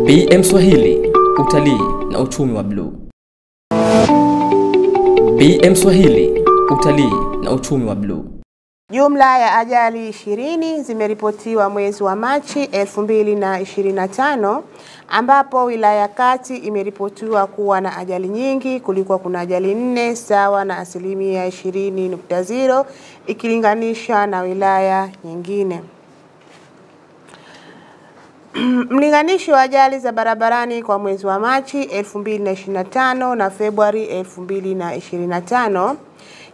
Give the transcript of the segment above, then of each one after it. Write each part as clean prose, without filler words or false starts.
BM Swahili, utalii na uchumi wa bluu. BM Swahili, utalii na uchumi wa bluu. Jumla ya ajali 20 zimeripotiwa mwezi wa Machi 2025, ambapo wilaya Kati imeripotiwa kuwa na ajali nyingi. Kulikuwa kuna ajali 4 sawa na 20.0 ikilinganisha na wilaya nyingine. Mlinganisho wa ajali za barabarani kwa mwezi wa Machi 2025 na Februari 2025.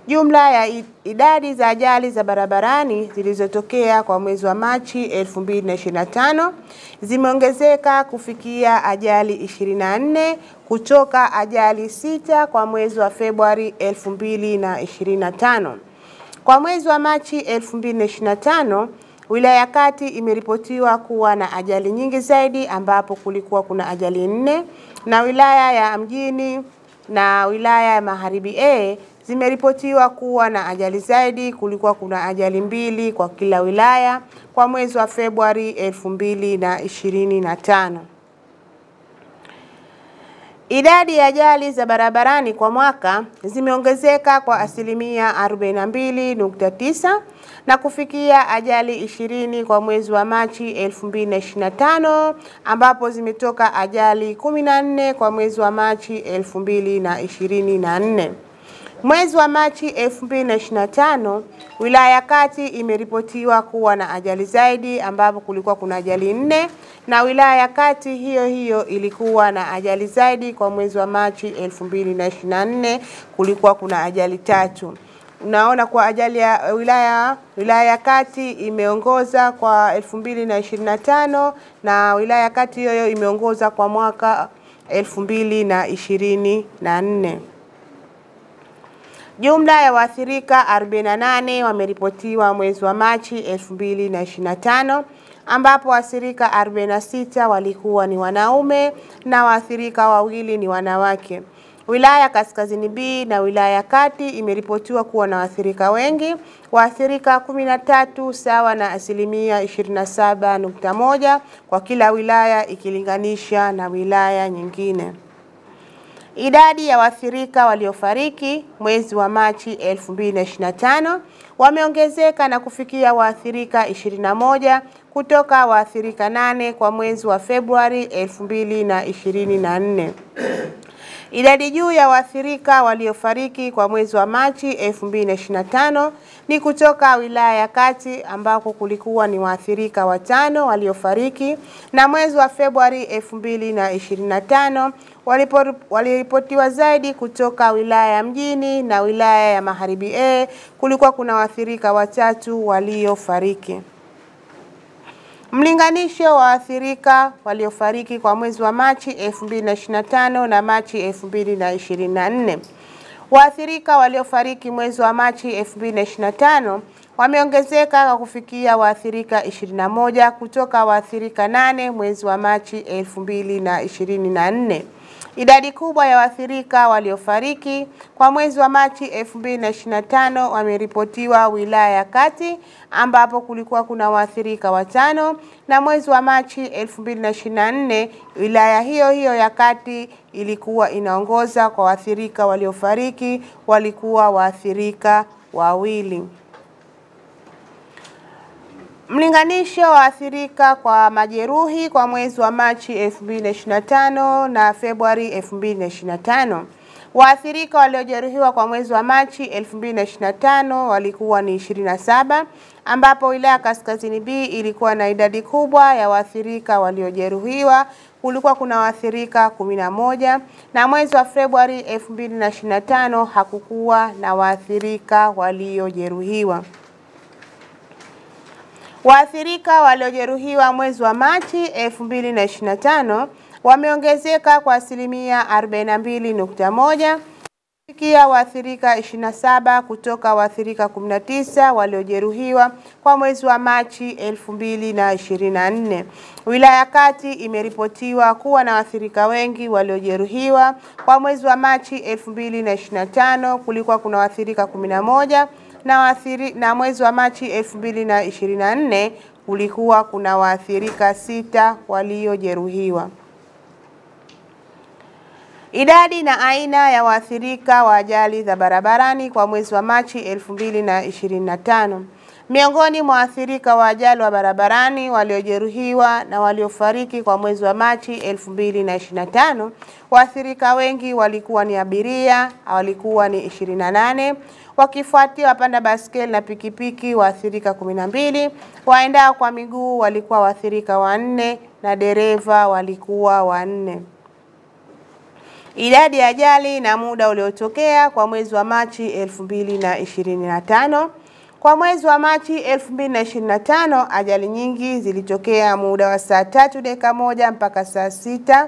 Jumla ya idadi za ajali za barabarani zilizotokea kwa mwezi wa Machi 2025 zimeongezeka kufikia ajali 24 kutoka ajali 6 kwa mwezi wa Februari 2025. Kwa mwezi wa Machi 2025, wilaya Kati imeripotiwa kuwa na ajali nyingi zaidi, ambapo kulikuwa kuna ajali 4, na wilaya ya Mjini na wilaya ya Magharibi A zimeripotiwa kuwa na ajali zaidi. Kulikuwa kuna ajali 2 kwa kila wilaya kwa mwezi wa Februari 2025. Idadi ya ajali za barabarani kwa mwaka zimeongezeka kwa 42.9 na kufikia ajali 20 kwa mwezi wa Machi 2025, ambapo zimetoka ajali 14 kwa mwezi wa Machi 2024. Mwezi wa Machi 2025, wilaya Kati imeripotiwa kuwa na ajali zaidi, ambapo kulikuwa kuna ajali 4, na wilaya Kati hiyo hiyo ilikuwa na ajali zaidi. Kwa mwezi wa Machi 2024 kulikuwa kuna ajali 3. Unaona kwa ajali ya wilaya Kati imeongoza kwa 2025, na wilaya Kati hiyo imeongoza kwa mwaka 2024. Jumla ya waathirika 48 wameripotiwa mwezi wa Machi 2025, ambapo waathirika 46 walikuwa ni wanaume na waathirika 2 ni wanawake. Wilaya Kaskazini B na wilaya Kati imeripotiwa kuwa na waathirika wengi, waathirika 13 sawa na 27.1 kwa kila wilaya ikilinganisha na wilaya nyingine. Idadi ya waathirika waliofariki mwezi wa Machi 2025 wameongezeka na kufikia waathirika 21 kutoka waathirika 8 kwa mwezi wa Februari 2024. Idadi juu ya waathirika waliofariki kwa mwezi wa Machi 2025 ni kutoka wilaya ya Kati, ambako kulikuwa ni waathirika 5 waliofariki, na mwezi wa Februari 2025 waliripotiwa zaidi kutoka wilaya ya Mjini na wilaya ya Magharibi A. Kulikuwa kuna waathirika 3 waliofariki. Mlinganisho wa waathirika waliofariki kwa mwezi wa Machi 2025 na Machi 2024. Waathirika waliofariki mwezi wa Machi 2025 wameongezeka kwa kufikia waathirika 21 kutoka waathirika 8 mwezi wa Machi 2024. Idadi kubwa ya waathirika waliofariki kwa mwezi wa Machi 2025 wameripotiwa wilaya ya Kati, ambapo kulikuwa kuna waathirika 5, na mwezi wa Machi 2024 wilaya hiyo hiyo ya Kati ilikuwa inaongoza kwa waathirika waliofariki, walikuwa waathirika 2. Mlinganisho wa waathirika kwa majeruhi kwa mwezi wa Machi 2025 na Februari 2025. Waathirika waliojeruhiwa kwa mwezi wa Machi 2025 walikuwa ni 27, ambapo wilaya Kaskazini B ilikuwa na idadi kubwa ya waathirika waliojeruhiwa. Kulikuwa kuna waathirika 11, na mwezi wa Februari 2025 hakukuwa na waathirika waliojeruhiwa. Waathirika waliojeruhiwa mwezi wa Machi 2025 wameongezeka kwa 42.1 kufikia waathirika 27 kutoka waathirika 19 waliojeruhiwa kwa mwezi wa Machi 2024. Wilaya Kati imeripotiwa kuwa na waathirika wengi waliojeruhiwa. Kwa mwezi wa Machi 2025 kulikuwa kuna waathirika 11, na mwezi wa Machi 2024 kulikuwa kuna waathirika 6 waliojeruhiwa. Idadi na aina ya waathirika wa ajali za barabarani kwa mwezi wa Machi 2025. Miongoni mwa waathirika wa ajali wa barabarani waliojeruhiwa na waliofariki kwa mwezi wa Machi 2025, waathirika wengi walikuwa ni abiria, walikuwa ni 28, wakifuatia wapanda baskeli na pikipiki waathirika 12, waendao kwa miguu walikuwa waathirika 4 na dereva walikuwa 4. Idadi ya ajali na muda uliotokea kwa mwezi wa Machi 2025. Kwa mwezi wa Machi 2025, ajali nyingi zilitokea muda wa saa 3:01 mpaka saa 6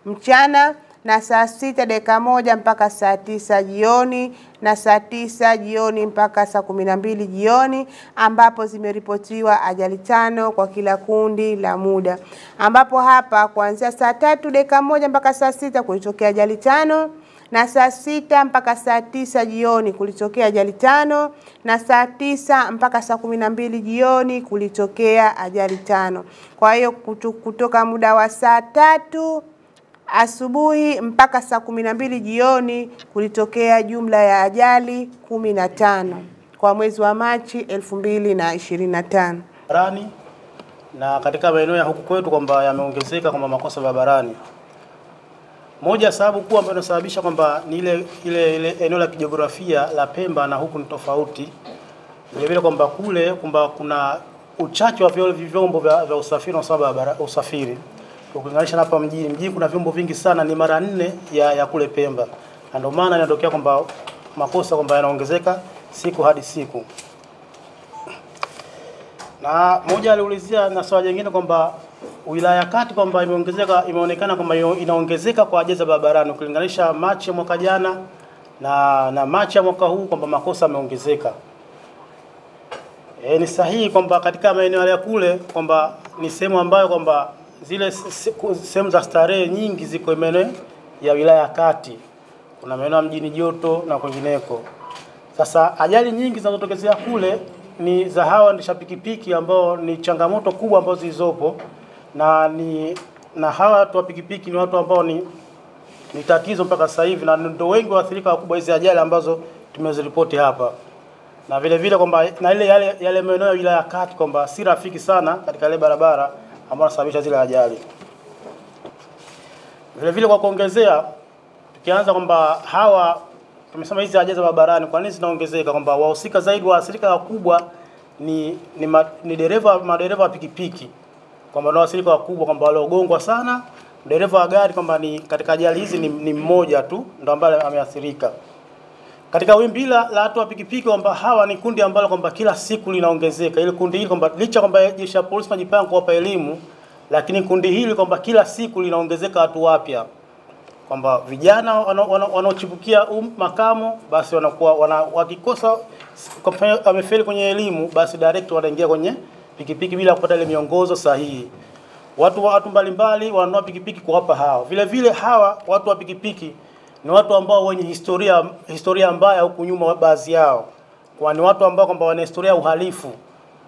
mchana na saa 6:01 mpaka saa 9 jioni na saa 9 jioni mpaka saa 12 jioni, ambapo zimeripotiwa ajali 5 kwa kila kundi la muda, ambapo hapa kuanzia saa 3:01 mpaka saa 6 kulitokea ajali 5, na saa 6 mpaka saa 9 jioni kulitokea ajali 5, na saa 9 mpaka saa 12 jioni kulitokea ajali 5. Kwa hiyo kutoka muda wa saa 3 asubuhi mpaka saa 12 jioni kulitokea jumla ya ajali 15 kwa mwezi wa Machi 2025. Na katika maeneo ya huku kwetu kwamba yameongezeka kwamba makosa barabarani. Moja sababu kuu ambayo inasababisha kwamba ni ile eneo la kijiografia la Pemba na huku ni tofauti. Vile kwamba kule kwamba kuna uchache wa vyombo vya usafiri na sababu usafiri. Ukilinganisha hapa mjini kuna vyombo vingi sana, ni mara 4 ya kule Pemba. Na ndio maana inatokea kwamba makosa kwamba yanaongezeka siku hadi siku. Na moja aliulizia na swali jingine kwamba wilaya kati kwamba imeonekana kwamba inaongezeka kwa ajali za barabarani ukilinganisha Machi ya mwaka jana na Machi ya mwaka huu kwamba makosa yameongezeka. Ni sahihi kwamba katika maeneo ya kule kwamba ni sehemu ambayo kwamba zile sehemu za starehe nyingi ziko maeneo ya wilaya kati. Kuna maeneo mjini joto na kwingineko. Sasa ajali nyingi zinazotokezea kule ni za hawa waendesha pikipiki ambao ni changamoto kubwa ambazo zilizopo, na hawa watu wa pikipiki ni watu ambao ni tatizo mpaka sasa hivi, na ndio wengi waathirika wakubwa hizi ajali ambazo tumeziripoti hapa. Na vile kwamba na yale maeneo ya wilaya kati kwamba si rafiki sana katika ile barabara ambayo inasababisha zile ajali. Vile kwa kuongezea, tukianza kwamba hawa tumesema hizi ajali za barabarani kwa nini zinaongezeka, kwamba wahusika zaidi waathirika wakubwa ni madereva wa pikipiki, kwamba ndio waathirika wakubwa, kwamba waliogongwa sana. Dereva wa gari kwamba ni katika ajali hizi ni mmoja tu ndio ambaye ameathirika. Katika wimbi la watu wa pikipiki kwamba hawa ni kundi ambalo kwamba kila siku linaongezeka. Ile kundi hili kwamba licha kwamba jeshi la polisi majipanga kuwapa elimu, lakini kundi hili kwamba kila siku linaongezeka watu wapya. Kwamba vijana wanaochipukia makamo basi wanakuwa wakikosa amefeli kwenye elimu basi direct wanaingia kwenye pikipiki bila kupata ile miongozo sahihi. Watu mbalimbali wananua pikipiki kuwapa hao. Vile hawa watu wa pikipiki ni watu ambao wenye historia mbaya huku nyuma baadhi yao. Kwa ni watu ambao kwamba wana historia uhalifu.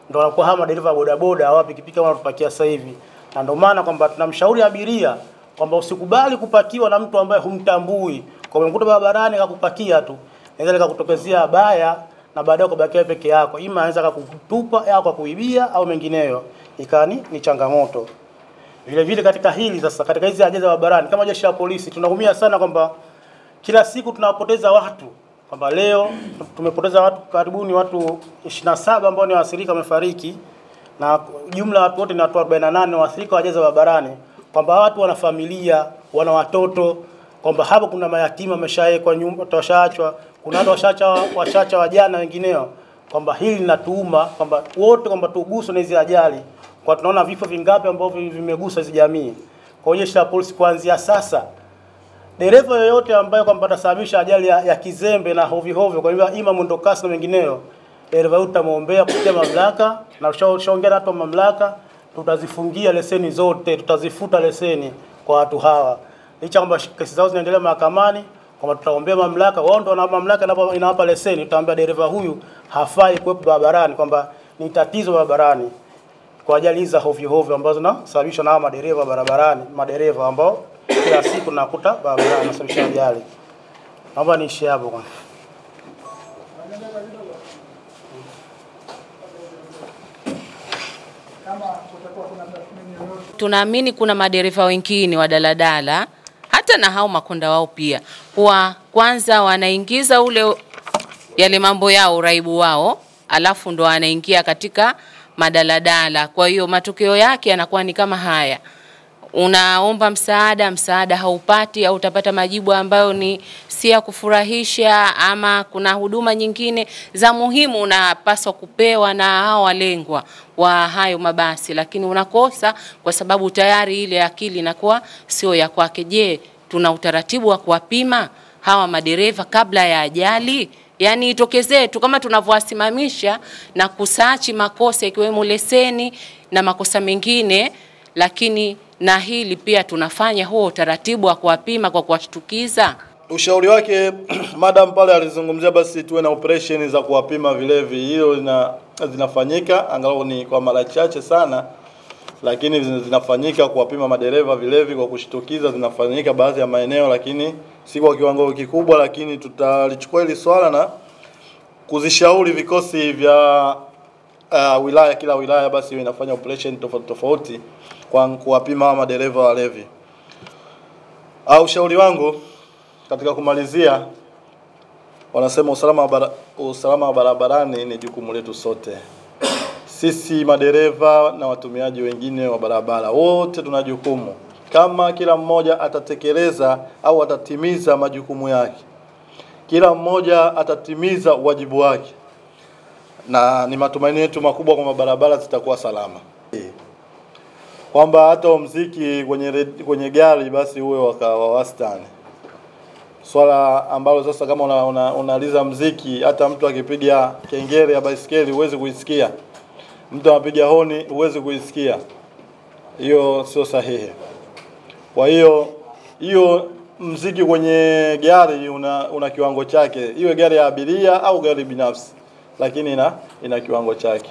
Ndio wanakuwa hawa madereva bodaboda au pikipiki wanatupakia sasa hivi. Na ndio maana kwamba tunamshauri abiria kwamba usikubali kupakiwa na mtu ambaye humtambui. Kwa umekuta barabarani akakupakia tu, inaweza kukutokezea baya na baadaye kubakia peke yako. Ima anaweza kukutupa au kukuibia au mengineyo. Ikani ni changamoto. Vile katika hili sasa, katika hizi ajali za barabarani kama jeshi la polisi tunaumia sana kwamba kila siku tunapoteza watu. Kwamba leo tumepoteza watu karibuni watu 27 ambao ni waathirika wamefariki, na jumla watu wote ni watu 48 waathirika wa ajali za barabarani. Kwamba watu wana familia, wana watoto, kwamba hapo kuna mayatima wameshaekwa nyumba, washaachwa, kuna watu washacha wajana wengineo. Kwamba hili linatuuma kwamba wote kwamba tuguswe na hizo ajali. Kwa tunaona vifo vingapi ambavyo vimegusa hizo jamii. Kwa jeshi la polisi kuanzia sasa, dereva yoyote ambaye kwamba atasababisha ajali ya kizembe na hovyo kwa hivyo ima mwendo kasi na mengineyo, dereva huyu tutamuombea kupitia mamlaka na ushaongea na watu wa mamlaka, tutazifungia leseni zote, tutazifuta leseni kwa watu hawa. Licha kwamba kesi zao zinaendelea mahakamani, kwamba tutaombea mamlaka, wao ndio na mamlaka inawapa leseni, tutaambia dereva huyu hafai kuwepo barabarani, kwamba ni tatizo barabarani kwa ajali za hovyo ambazo zinasababishwa na madereva barabarani, madereva ambao kila siku nakuta barabarani wanasababisha ajali. Naomba niishie hapo kwanza. Tunaamini kuna madereva wengine wa daladala hata na hao makonda wao pia kwa kwanza wanaingiza yale mambo yao uraibu wao, alafu ndo anaingia katika madaladala. Kwa hiyo matokeo yake yanakuwa ni kama haya: unaomba msaada haupati, au utapata majibu ambayo si ya kufurahisha, ama kuna huduma nyingine za muhimu unapaswa kupewa na hao walengwa wa hayo mabasi, lakini unakosa kwa sababu tayari ile akili inakuwa sio ya kwake. Je, tuna utaratibu wa kuwapima hawa madereva kabla ya ajali? Yani itokezee tu kama tunavyowasimamisha na kusachi makosa ikiwemo leseni na makosa mengine, lakini na hili pia tunafanya huo utaratibu wa kuwapima kwa kuwashtukiza. Ushauri wake madam pale alizungumzia basi tuwe na operation za kuwapima vilevi. Hiyo zinafanyika, angalau ni kwa mara chache sana, lakini zinafanyika kuwapima madereva vilevi kwa kushtukiza. Zinafanyika baadhi ya maeneo, lakini si kwa kiwango kikubwa. Lakini tutalichukua hili swala na kuzishauri vikosi vya wilaya, kila wilaya basi inafanya operation tofauti kwa kuwapima madereva walevi. Ushauri wangu katika kumalizia, wanasema usalama wa barabarani ni jukumu letu sote. Sisi madereva na watumiaji wengine wa barabara wote tuna jukumu. Kama kila mmoja atatekeleza au atatimiza majukumu yake, kila mmoja atatimiza wajibu wake, na ni matumaini yetu makubwa kwamba barabara zitakuwa salama. Kwamba hata muziki kwenye gari basi uwe wa wastani. Swala ambalo sasa kama unaliza muziki, hata mtu akipiga kengele ya baisikeli huwezi kuisikia. Mtu anapiga honi huwezi kuisikia. Hiyo sio sahihi. Kwa hiyo muziki kwenye gari una kiwango chake. Iwe gari ya abiria au gari binafsi, lakini ina kiwango chake.